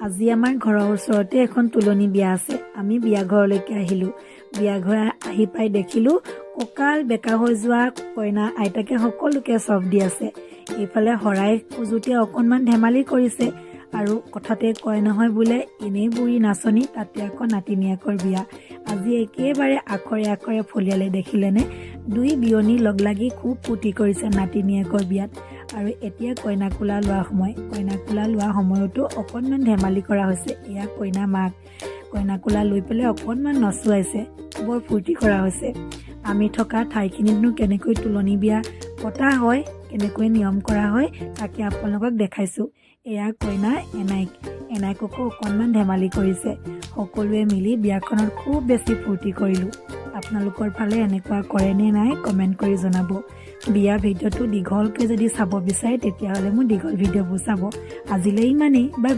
আজি আমাৰ ঘৰৰ ওচৰতে এখন তুলনি বিয়া আছে। আমি বিয়া ঘৰলৈকে আহিলোঁ। বিয়া ঘৰ আহি পাই দেখিলোঁ কঁকাল বেকা হৈ যোৱা কইনা আইতাকে সকলোকে চব দি আছে। এইফালে শৰাই খোজোতে অকণমান ধেমালি কৰিছে আৰু কথাতে কয় নহয় বোলে এনেই বুঢ়ী নাচনী তাতে আকৌ নাতিনীয়েকৰ বিয়া। আজি একেবাৰে আখৰে আখৰে ফলিয়ালে দেখিলেনে? দুই বিয়নী লগ লাগি খুব ফূৰ্তি কৰিছে নাতিনীয়েকৰ বিয়াত। আৰু এতিয়া কইনা কোলা লোৱা সময়। কইনা কোলা লোৱা সময়তো অকণমান ধেমালি কৰা হৈছে। এয়া কইনা মাক। কইনা কোলা লৈ পেলাই অকণমান নচুৱাইছে। বৰ ফূৰ্তি কৰা হৈছে। আমি থকা ঠাইখিনিতনো কেনেকৈ তুলনি বিয়া পতা হয়, কেনেকৈ নিয়ম কৰা হয় তাকে আপোনালোকক দেখাইছোঁ। এয়া কইনা এনাইককো অকণমান ধেমালি কৰিছে। সকলোৱে মিলি বিয়াখনত খুব বেছি ফূৰ্তি কৰিলোঁ। আপোনালোকৰ ফালে এনেকুৱা কৰে নে নাই কমেণ্ট কৰি জনাব। বিয়া ভিডিঅ'টো দীঘলকৈ যদি চাব বিচাৰে তেতিয়াহ'লে মোৰ দীঘল ভিডিঅ'বোৰ চাব। আজিলৈ ইমানেই। বাই।